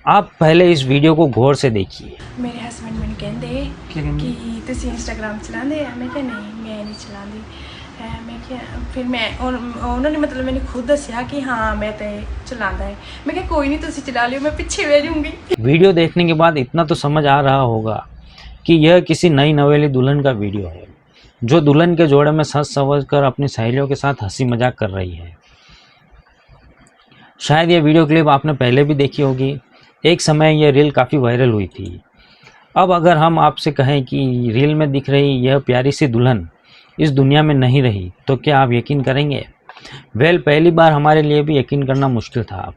आप पहले इस वीडियो को गौर से देखिए। मेरे हस्बैंड मैंने कहते कि तुसी इंस्टाग्राम चलाते हैं, मैं क्या नहीं मैं नहीं चलाती मैं क्या फिर मैं उन्होंने मतलब मैंने खुद दसिया कि हाँ मैं तो चलाता है। मैं क्या कोई नहीं तुसी चला लियो, मैं पीछे बह जाऊंगी। वीडियो देखने के बाद इतना तो समझ आ रहा होगा कि यह किसी नई नवेली दुल्हन का वीडियो है जो दुल्हन के जोड़े में सज संवर कर अपनी सहेलियों के साथ हंसी मजाक कर रही है। शायद यह वीडियो क्लिप आपने पहले भी देखी होगी। एक समय यह रील काफ़ी वायरल हुई थी। अब अगर हम आपसे कहें कि रील में दिख रही यह प्यारी सी दुल्हन इस दुनिया में नहीं रही तो क्या आप यकीन करेंगे? पहली बार हमारे लिए भी यकीन करना मुश्किल था,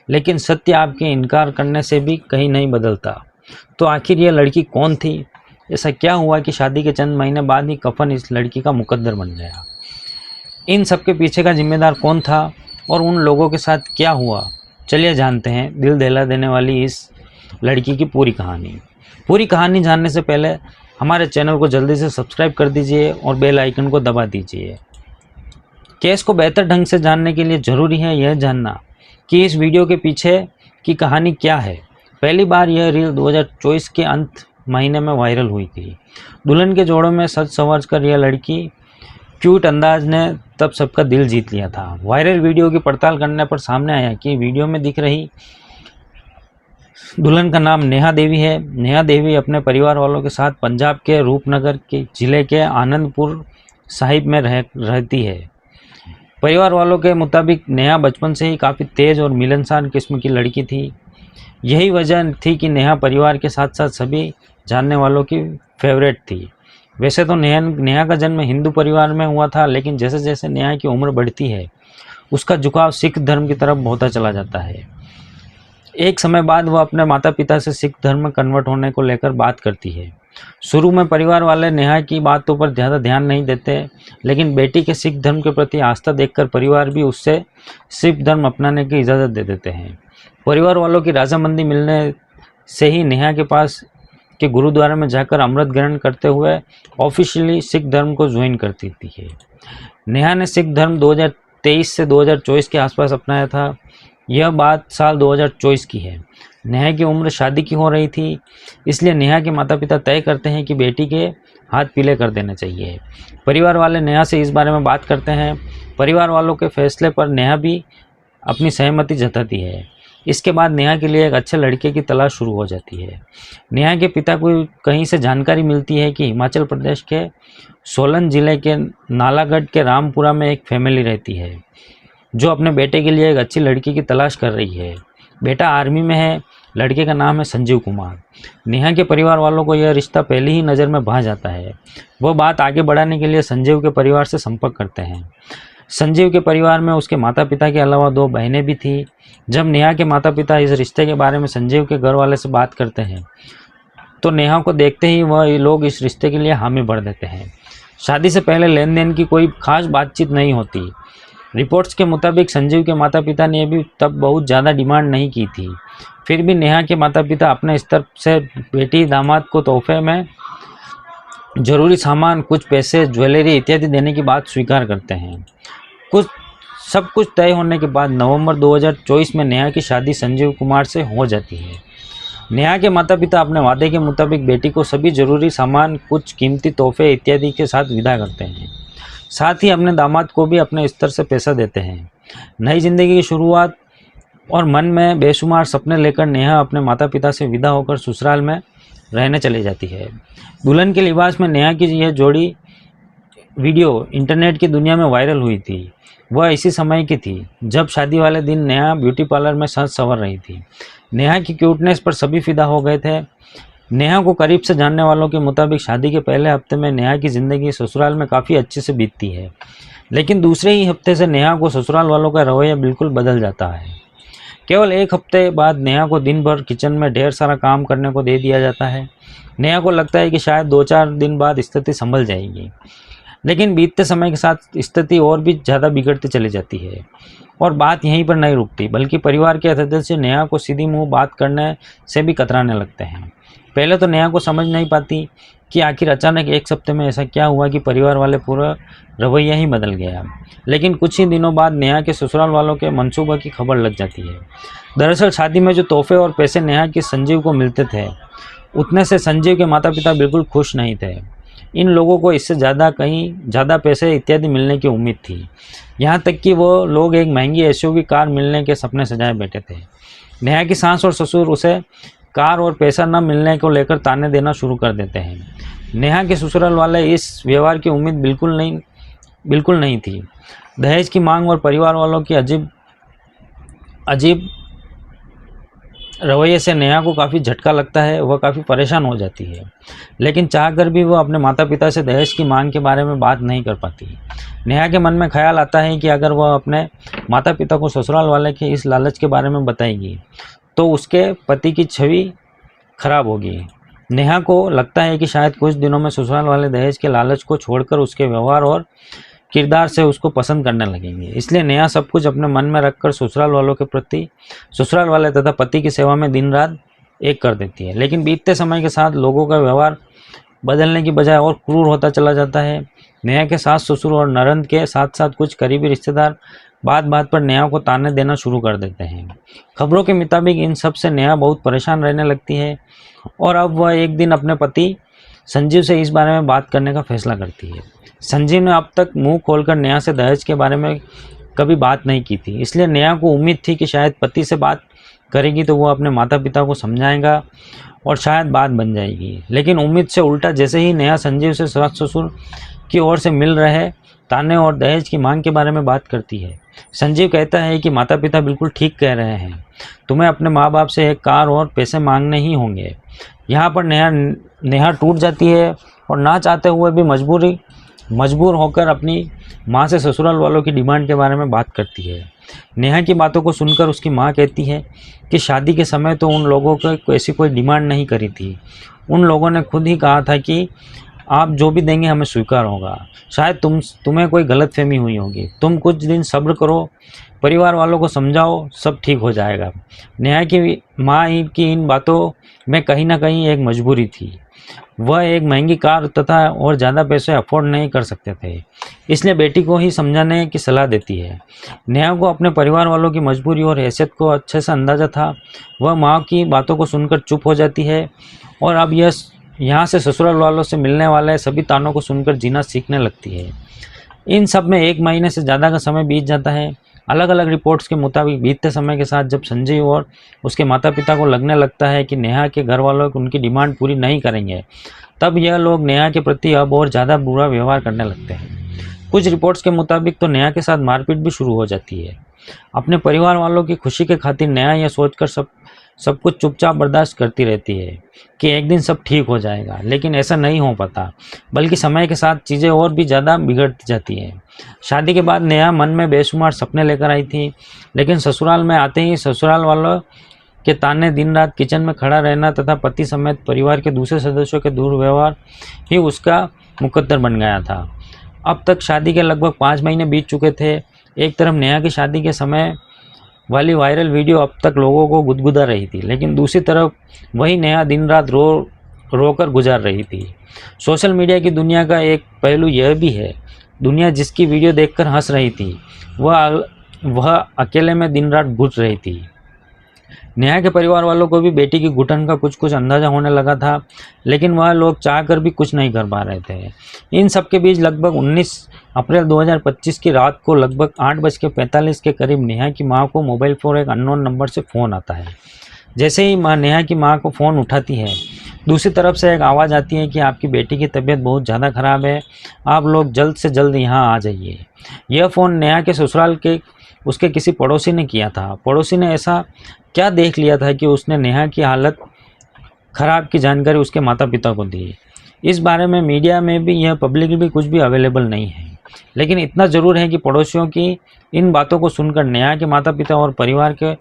लेकिन सत्य आपके इनकार करने से भी कहीं नहीं बदलता। तो आखिर यह लड़की कौन थी? ऐसा क्या हुआ कि शादी के चंद महीने बाद ही कफन इस लड़की का मुकद्दर बन गया? इन सब के पीछे का जिम्मेदार कौन था और उन लोगों के साथ क्या हुआ? चलिए जानते हैं दिल दहला देने वाली इस लड़की की पूरी कहानी। पूरी कहानी जानने से पहले हमारे चैनल को जल्दी से सब्सक्राइब कर दीजिए और बेल आइकन को दबा दीजिए। केस को बेहतर ढंग से जानने के लिए ज़रूरी है यह जानना कि इस वीडियो के पीछे की कहानी क्या है। पहली बार यह रील 2024 के अंत महीने में वायरल हुई थी। दुल्हन के जोड़ों में सज संवर कर यह लड़की क्यूट अंदाज ने तब सबका दिल जीत लिया था। वायरल वीडियो की पड़ताल करने पर सामने आया कि वीडियो में दिख रही दुल्हन का नाम नेहा देवी है। नेहा देवी अपने परिवार वालों के साथ पंजाब के रूपनगर के जिले के आनंदपुर साहिब में रहती है। परिवार वालों के मुताबिक नेहा बचपन से ही काफ़ी तेज़ और मिलनसार किस्म की लड़की थी। यही वजह थी कि नेहा परिवार के साथ साथ सभी जानने वालों की फेवरेट थी। वैसे तो नेहा का जन्म हिंदू परिवार में हुआ था, लेकिन जैसे जैसे नेहा की उम्र बढ़ती है उसका झुकाव सिख धर्म की तरफ होता चला जाता है। एक समय बाद वह अपने माता पिता से सिख धर्म में कन्वर्ट होने को लेकर बात करती है। शुरू में परिवार वाले नेहा की बातों पर ज़्यादा ध्यान नहीं देते, लेकिन बेटी के सिख धर्म के प्रति आस्था देखकर परिवार भी उससे सिख धर्म अपनाने की इजाज़त दे देते हैं। परिवार वालों की रजामंदी मिलने से ही नेहा के पास के गुरुद्वारा में जाकर अमृत ग्रहण करते हुए ऑफिशियली सिख धर्म को ज्वाइन करती है। नेहा ने सिख धर्म 2023 से 2024 के आसपास अपनाया था। यह बात साल 2024 की है। नेहा की उम्र शादी की हो रही थी, इसलिए नेहा के माता पिता तय करते हैं कि बेटी के हाथ पीले कर देने चाहिए। परिवार वाले नेहा से इस बारे में बात करते हैं। परिवार वालों के फैसले पर नेहा भी अपनी सहमति जताती है। इसके बाद नेहा के लिए एक अच्छे लड़के की तलाश शुरू हो जाती है। नेहा के पिता को कहीं से जानकारी मिलती है कि हिमाचल प्रदेश के सोलन जिले के नालागढ़ के रामपुरा में एक फैमिली रहती है जो अपने बेटे के लिए एक अच्छी लड़की की तलाश कर रही है। बेटा आर्मी में है। लड़के का नाम है संजीव कुमार। नेहा के परिवार वालों को यह रिश्ता पहली ही नज़र में भा जाता है। वो बात आगे बढ़ाने के लिए संजीव के परिवार से संपर्क करते हैं। संजीव के परिवार में उसके माता पिता के अलावा 2 बहनें भी थी। जब नेहा के माता पिता इस रिश्ते के बारे में संजीव के घर वाले से बात करते हैं तो नेहा को देखते ही वह लोग इस रिश्ते के लिए हामी भर देते हैं। शादी से पहले लेन देन की कोई खास बातचीत नहीं होती। रिपोर्ट्स के मुताबिक संजीव के माता पिता ने भी तब बहुत ज़्यादा डिमांड नहीं की थी। फिर भी नेहा के माता पिता अपने स्तर से बेटी दामाद को तोहफे में जरूरी सामान, कुछ पैसे, ज्वेलरी इत्यादि देने की बात स्वीकार करते हैं। सब कुछ तय होने के बाद नवंबर 2024 में नेहा की शादी संजीव कुमार से हो जाती है। नेहा के माता पिता अपने वादे के मुताबिक बेटी को सभी जरूरी सामान, कुछ कीमती तोहफे इत्यादि के साथ विदा करते हैं। साथ ही अपने दामाद को भी अपने स्तर से पैसा देते हैं। नई जिंदगी की शुरुआत और मन में बेशुमार सपने लेकर नेहा अपने माता पिता से विदा होकर ससुराल में रहने चली जाती है। दुल्हन के लिबास में नेहा की यह जोड़ी वीडियो इंटरनेट की दुनिया में वायरल हुई थी। वह इसी समय की थी जब शादी वाले दिन नेहा ब्यूटी पार्लर में सज संवर रही थी। नेहा की क्यूटनेस पर सभी फिदा हो गए थे। नेहा को करीब से जानने वालों के मुताबिक शादी के पहले हफ्ते में नेहा की ज़िंदगी ससुराल में काफ़ी अच्छे से बीतती है, लेकिन दूसरे ही हफ्ते से नेहा को ससुराल वालों का रवैया बिल्कुल बदल जाता है। केवल 1 हफ्ते बाद नेहा को दिन भर किचन में ढेर सारा काम करने को दे दिया जाता है। नेहा को लगता है कि शायद 2-4 दिन बाद स्थिति संभल जाएगी, लेकिन बीतते समय के साथ स्थिति और भी ज़्यादा बिगड़ती चली जाती है। और बात यहीं पर नहीं रुकती, बल्कि परिवार के सदस्य नेहा को सीधी मुंह बात करने से भी कतराने लगते हैं। पहले तो नेहा को समझ नहीं पाती कि आखिर अचानक एक हफ्ते में ऐसा क्या हुआ कि परिवार वाले पूरा रवैया ही बदल गया। लेकिन कुछ ही दिनों बाद नेहा के ससुराल वालों के मंसूबा की खबर लग जाती है। दरअसल शादी में जो तोहफे और पैसे नेहा के संजीव को मिलते थे, उतने से संजीव के माता पिता बिल्कुल खुश नहीं थे। इन लोगों को इससे कहीं ज़्यादा पैसे इत्यादि मिलने की उम्मीद थी। यहाँ तक कि वो लोग एक महंगी एसयूवी कार मिलने के सपने सजाए बैठे थे। नेहा की सास और ससुर उसे कार और पैसा न मिलने को लेकर ताने देना शुरू कर देते हैं। नेहा के ससुराल वाले इस व्यवहार की उम्मीद बिल्कुल नहीं थी। दहेज की मांग और परिवार वालों की अजीब रवैये से नेहा को काफ़ी झटका लगता है। वह काफ़ी परेशान हो जाती है, लेकिन चाहकर भी वह अपने माता पिता से दहेज की मांग के बारे में बात नहीं कर पाती। नेहा के मन में ख्याल आता है कि अगर वह अपने माता पिता को ससुराल वाले के इस लालच के बारे में बताएगी तो उसके पति की छवि खराब होगी। नेहा को लगता है कि शायद कुछ दिनों में ससुराल वाले दहेज के लालच को छोड़कर उसके व्यवहार और किरदार से उसको पसंद करने लगेंगे। इसलिए नेहा सब कुछ अपने मन में रखकर ससुराल वालों के प्रति, ससुराल वाले तथा पति की सेवा में दिन रात एक कर देती है। लेकिन बीतते समय के साथ लोगों का व्यवहार बदलने की बजाय और क्रूर होता चला जाता है। नेहा के सास ससुर और ननद के साथ साथ कुछ करीबी रिश्तेदार बात बात पर नेहा को ताने देना शुरू कर देते हैं। खबरों के मुताबिक इन सब से नेहा बहुत परेशान रहने लगती है और अब वह एक दिन अपने पति संजीव से इस बारे में बात करने का फैसला करती है। संजीव ने अब तक मुंह खोलकर नेहा से दहेज के बारे में कभी बात नहीं की थी, इसलिए नेहा को उम्मीद थी कि शायद पति से बात करेगी तो वो अपने माता पिता को समझाएगा और शायद बात बन जाएगी। लेकिन उम्मीद से उल्टा, जैसे ही नेहा संजीव से सास ससुर की ओर से मिल रहे ताने और दहेज की मांग के बारे में बात करती है, संजीव कहता है कि माता पिता बिल्कुल ठीक कह रहे हैं, तुम्हें अपने माँ बाप से एक कार और पैसे मांगने ही होंगे। यहाँ पर नेहा टूट जाती है और ना चाहते हुए भी मजबूर होकर अपनी माँ से ससुराल वालों की डिमांड के बारे में बात करती है। नेहा की बातों को सुनकर उसकी माँ कहती है कि शादी के समय तो उन लोगों को ऐसी कोई डिमांड नहीं करी थी। उन लोगों ने खुद ही कहा था कि आप जो भी देंगे हमें स्वीकार होगा। शायद तुम्हें कोई गलतफहमी हुई होगी। तुम कुछ दिन सब्र करो, परिवार वालों को समझाओ, सब ठीक हो जाएगा। नेहा की माँ की इन बातों में कहीं ना कहीं एक मजबूरी थी। वह एक महंगी कार तथा और ज़्यादा पैसे अफोर्ड नहीं कर सकते थे, इसलिए बेटी को ही समझाने की सलाह देती है। नेहा को अपने परिवार वालों की मजबूरी और हैसियत को अच्छे से अंदाज़ा था। वह माँ की बातों को सुनकर चुप हो जाती है और अब यहाँ से ससुराल वालों से मिलने वाले सभी तानों को सुनकर जीना सीखने लगती है। इन सब में 1 महीने से ज़्यादा का समय बीत जाता है। अलग अलग रिपोर्ट्स के मुताबिक बीतते समय के साथ जब संजीव और उसके माता पिता को लगने लगता है कि नेहा के घर वालों उनकी डिमांड पूरी नहीं करेंगे, तब यह लोग नेहा के प्रति अब और ज़्यादा बुरा व्यवहार करने लगते हैं। कुछ रिपोर्ट्स के मुताबिक तो नेहा के साथ मारपीट भी शुरू हो जाती है। अपने परिवार वालों की खुशी के खातिर नेहा यह सोचकर सब कुछ चुपचाप बर्दाश्त करती रहती है कि एक दिन सब ठीक हो जाएगा, लेकिन ऐसा नहीं हो पाता, बल्कि समय के साथ चीज़ें और भी ज़्यादा बिगड़ती जाती हैं। शादी के बाद नेहा मन में बेशुमार सपने लेकर आई थी, लेकिन ससुराल में आते ही ससुराल वालों के ताने, दिन रात किचन में खड़ा रहना तथा पति समेत परिवार के दूसरे सदस्यों के दुर्व्यवहार ही उसका मुकद्दर बन गया था। अब तक शादी के लगभग 5 महीने बीत चुके थे। एक तरफ नेहा की शादी के समय वाली वायरल वीडियो अब तक लोगों को गुदगुदा रही थी, लेकिन दूसरी तरफ वही नेहा दिन रात रो कर गुजार रही थी। सोशल मीडिया की दुनिया का एक पहलू यह भी है, दुनिया जिसकी वीडियो देखकर हंस रही थी, वह अकेले में दिन रात घुट रही थी। नेहा के परिवार वालों को भी बेटी की घुटन का कुछ अंदाज़ा होने लगा था, लेकिन वह लोग चाहकर भी कुछ नहीं कर पा रहे थे। इन सब के बीच लगभग 19 अप्रैल 2025 की रात को लगभग 8:45 के करीब नेहा की मां को मोबाइल पर एक अननोन नंबर से फ़ोन आता है। जैसे ही नेहा की मां को फ़ोन उठाती है, दूसरी तरफ से एक आवाज़ आती है कि आपकी बेटी की तबीयत बहुत ज़्यादा ख़राब है, आप लोग जल्द से जल्द यहाँ आ जाइए। यह फ़ोन नेहा के ससुराल के उसके किसी पड़ोसी ने किया था। पड़ोसी ने ऐसा क्या देख लिया था कि उसने नेहा की हालत ख़राब की जानकारी उसके माता पिता को दी। इस बारे में मीडिया में भी यह पब्लिकली भी कुछ भी अवेलेबल नहीं है, लेकिन इतना ज़रूर है कि पड़ोसियों की इन बातों को सुनकर नेहा के माता पिता और परिवार के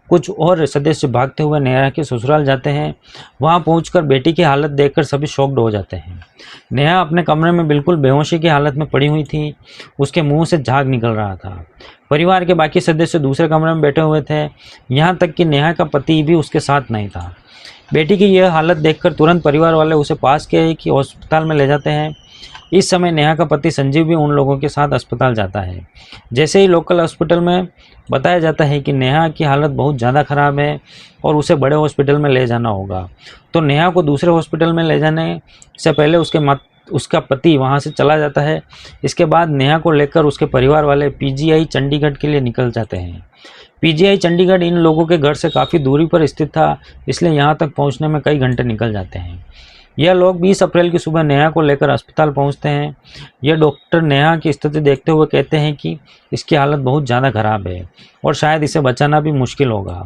कुछ और सदस्य भागते हुए नेहा के ससुराल जाते हैं। वहां पहुंचकर बेटी की हालत देखकर सभी शॉक्ड हो जाते हैं। नेहा अपने कमरे में बिल्कुल बेहोशी की हालत में पड़ी हुई थी, उसके मुंह से झाग निकल रहा था। परिवार के बाकी सदस्य दूसरे कमरे में बैठे हुए थे, यहाँ तक कि नेहा का पति भी उसके साथ नहीं था। बेटी की यह हालत देखकर तुरंत परिवार वाले उसे पास के एक अस्पताल में ले जाते हैं। इस समय नेहा का पति संजीव भी उन लोगों के साथ अस्पताल जाता है। जैसे ही लोकल हॉस्पिटल में बताया जाता है कि नेहा की हालत बहुत ज़्यादा ख़राब है और उसे बड़े हॉस्पिटल में ले जाना होगा, तो नेहा को दूसरे हॉस्पिटल में ले जाने से पहले उसका पति वहां से चला जाता है। इसके बाद नेहा को लेकर उसके परिवार वाले पीजीआई चंडीगढ़ के लिए निकल जाते हैं। पीजीआई चंडीगढ़ इन लोगों के घर से काफ़ी दूरी पर स्थित था, इसलिए यहाँ तक पहुँचने में कई घंटे निकल जाते हैं। यह लोग 20 अप्रैल की सुबह नेहा को लेकर अस्पताल पहुंचते हैं। यह डॉक्टर नेहा की स्थिति देखते हुए कहते हैं कि इसकी हालत बहुत ज़्यादा ख़राब है और शायद इसे बचाना भी मुश्किल होगा।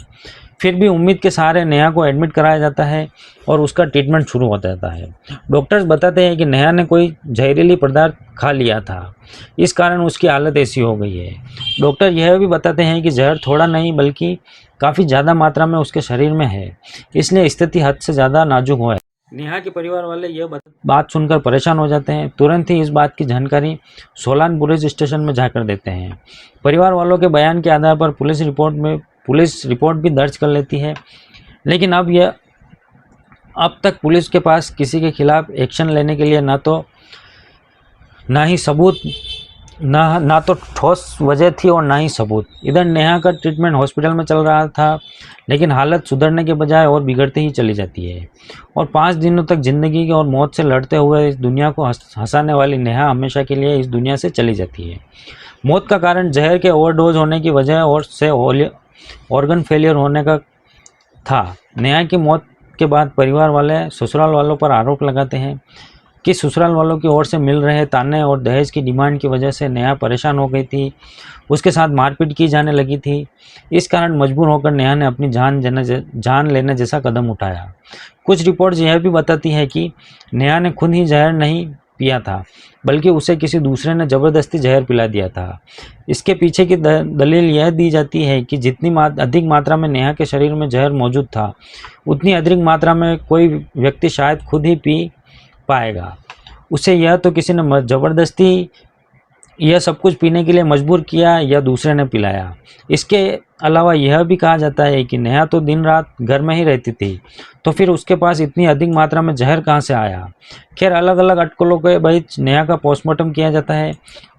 फिर भी उम्मीद के सहारे नेहा को एडमिट कराया जाता है और उसका ट्रीटमेंट शुरू हो जाता है। डॉक्टर्स बताते हैं कि नेहा ने कोई जहरीली पदार्थ खा लिया था, इस कारण उसकी हालत ऐसी हो गई है। डॉक्टर यह भी बताते हैं कि जहर थोड़ा नहीं बल्कि काफ़ी ज़्यादा मात्रा में उसके शरीर में है, इसलिए स्थिति हद से ज़्यादा नाजुक है। नेहा के परिवार वाले यह बात सुनकर परेशान हो जाते हैं। तुरंत ही इस बात की जानकारी सोलान पुलिस स्टेशन में जाकर देते हैं। परिवार वालों के बयान के आधार पर पुलिस रिपोर्ट भी दर्ज कर लेती है, लेकिन अब तक पुलिस के पास किसी के खिलाफ एक्शन लेने के लिए ना तो ठोस वजह थी और ना ही सबूत। इधर नेहा का ट्रीटमेंट हॉस्पिटल में चल रहा था, लेकिन हालत सुधरने के बजाय और बिगड़ते ही चली जाती है और 5 दिनों तक जिंदगी और मौत से लड़ते हुए इस दुनिया को हंसाने वाली नेहा हमेशा के लिए इस दुनिया से चली जाती है। मौत का कारण जहर के ओवरडोज होने की वजह और से ऑर्गन फेलियर होने का था। नेहा की मौत के बाद परिवार वाले ससुराल वालों पर आरोप लगाते हैं कि ससुराल वालों की ओर से मिल रहे ताने और दहेज की डिमांड की वजह से नेहा परेशान हो गई थी, उसके साथ मारपीट की जाने लगी थी। इस कारण मजबूर होकर नेहा ने अपनी जान लेने जैसा कदम उठाया। कुछ रिपोर्ट्स यह भी बताती है कि नेहा ने खुद ही जहर नहीं पिया था, बल्कि उसे किसी दूसरे ने ज़बरदस्ती जहर पिला दिया था। इसके पीछे की दलील यह दी जाती है कि जितनी अधिक मात्रा में नेहा के शरीर में जहर मौजूद था, उतनी अधिक मात्रा में कोई व्यक्ति शायद खुद ही पी पाएगा। उसे यह तो किसी ने ज़बरदस्ती यह सब कुछ पीने के लिए मजबूर किया या दूसरे ने पिलाया। इसके अलावा यह भी कहा जाता है कि नेहा तो दिन रात घर में ही रहती थी, तो फिर उसके पास इतनी अधिक मात्रा में जहर कहाँ से आया। खैर, अलग अलग अटकलों के बीच नेहा का पोस्टमार्टम किया जाता है,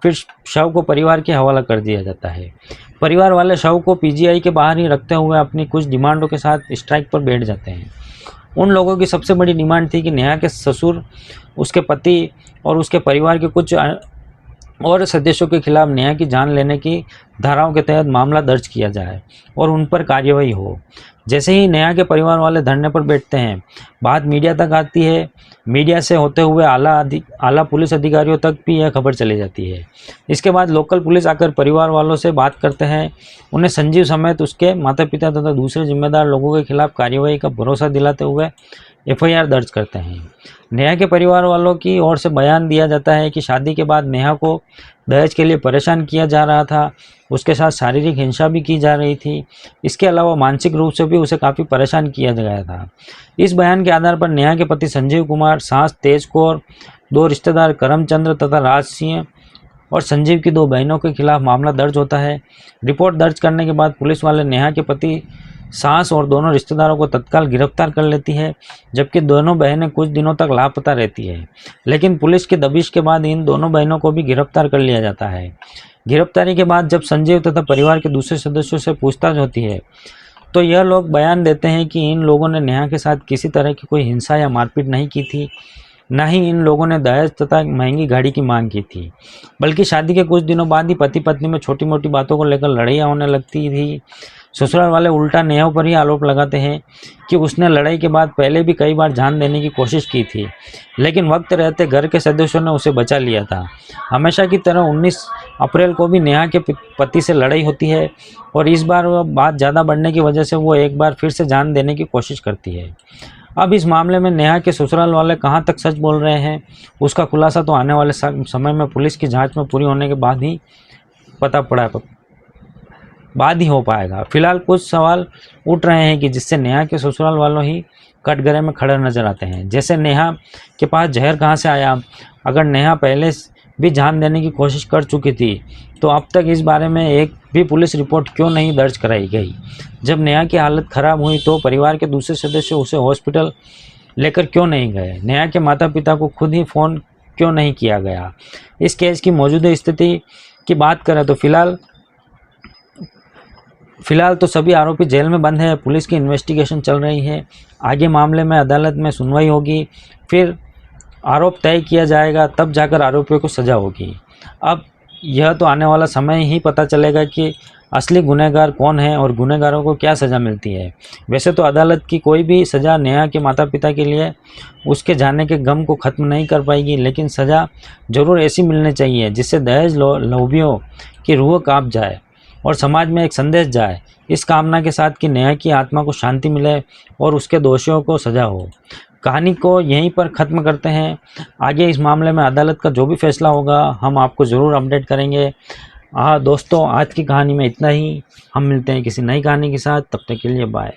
फिर शव को परिवार के हवाला कर दिया जाता है। परिवार वाले शव को पीजीआई के बाहर ही रखते हुए अपनी कुछ डिमांडों के साथ स्ट्राइक पर बैठ जाते हैं। उन लोगों की सबसे बड़ी डिमांड थी कि नेहा के ससुर, उसके पति और उसके परिवार के कुछ और सदस्यों के खिलाफ नेहा की जान लेने की धाराओं के तहत मामला दर्ज किया जाए और उन पर कार्रवाई हो। जैसे ही नेहा के परिवार वाले धरने पर बैठते हैं, बात मीडिया तक आती है। मीडिया से होते हुए आला पुलिस अधिकारियों तक भी यह खबर चली जाती है। इसके बाद लोकल पुलिस आकर परिवार वालों से बात करते हैं, उन्हें संजीव समेत उसके माता पिता तथा दूसरे जिम्मेदार लोगों के खिलाफ कार्रवाई का भरोसा दिलाते हुए एफआईआर दर्ज करते हैं। नेहा के परिवार वालों की ओर से बयान दिया जाता है कि शादी के बाद नेहा को दहेज के लिए परेशान किया जा रहा था, उसके साथ शारीरिक हिंसा भी की जा रही थी। इसके अलावा मानसिक रूप से भी उसे काफ़ी परेशान किया गया था। इस बयान के आधार पर नेहा के पति संजीव कुमार, सास तेज कौर, 2 रिश्तेदार करमचंद्र तथा राज सिंह और संजीव की 2 बहनों के खिलाफ मामला दर्ज होता है। रिपोर्ट दर्ज करने के बाद पुलिस वाले नेहा के पति, सास और दोनों रिश्तेदारों को तत्काल गिरफ्तार कर लेती है, जबकि दोनों बहनें कुछ दिनों तक लापता रहती है। लेकिन पुलिस की दबिश के बाद इन दोनों बहनों को भी गिरफ्तार कर लिया जाता है। गिरफ्तारी के बाद जब संजीव तथा परिवार के दूसरे सदस्यों से पूछताछ होती है, तो यह लोग बयान देते हैं कि इन लोगों ने नेहा के साथ किसी तरह की कोई हिंसा या मारपीट नहीं की थी, न ही इन लोगों ने दहेज तथा महंगी गाड़ी की मांग की थी, बल्कि शादी के कुछ दिनों बाद ही पति पत्नी में छोटी मोटी बातों को लेकर लड़ाइयाँ होने लगती थी। ससुराल वाले उल्टा नेहा पर ही आरोप लगाते हैं कि उसने लड़ाई के बाद पहले भी कई बार जान देने की कोशिश की थी, लेकिन वक्त रहते घर के सदस्यों ने उसे बचा लिया था। हमेशा की तरह 19 अप्रैल को भी नेहा के पति से लड़ाई होती है और इस बार वह बात ज़्यादा बढ़ने की वजह से वो एक बार फिर से जान देने की कोशिश करती है। अब इस मामले में नेहा के ससुराल वाले कहाँ तक सच बोल रहे हैं, उसका खुलासा तो आने वाले समय में पुलिस की जांच में पूरी होने के बाद ही हो पाएगा। फिलहाल कुछ सवाल उठ रहे हैं कि जिससे नेहा के ससुराल वालों ही कटघरे में खड़े नजर आते हैं। जैसे नेहा के पास जहर कहाँ से आया? अगर नेहा पहले भी जान देने की कोशिश कर चुकी थी, तो अब तक इस बारे में एक भी पुलिस रिपोर्ट क्यों नहीं दर्ज कराई गई? जब नेहा की हालत खराब हुई तो परिवार के दूसरे सदस्य उसे हॉस्पिटल लेकर क्यों नहीं गए? नेहा के माता पिता को खुद ही फ़ोन क्यों नहीं किया गया? इस केस की मौजूदा स्थिति की बात करें तो फिलहाल तो सभी आरोपी जेल में बंद हैं। पुलिस की इन्वेस्टिगेशन चल रही है। आगे मामले में अदालत में सुनवाई होगी, फिर आरोप तय किया जाएगा, तब जाकर आरोपियों को सज़ा होगी। अब यह तो आने वाला समय ही पता चलेगा कि असली गुनहगार कौन है और गुनहगारों को क्या सज़ा मिलती है। वैसे तो अदालत की कोई भी सज़ा नेहा के माता पिता के लिए उसके जाने के गम को ख़त्म नहीं कर पाएगी, लेकिन सज़ा ज़रूर ऐसी मिलनी चाहिए जिससे दहेज लोभियों की रूह कांप जाए और समाज में एक संदेश जाए, इस कामना के साथ कि नेहा की आत्मा को शांति मिले और उसके दोषियों को सज़ा हो। कहानी को यहीं पर ख़त्म करते हैं। आगे इस मामले में अदालत का जो भी फैसला होगा हम आपको ज़रूर अपडेट करेंगे। दोस्तों, आज की कहानी में इतना ही। हम मिलते हैं किसी नई कहानी के साथ, तब तक के लिए बाय।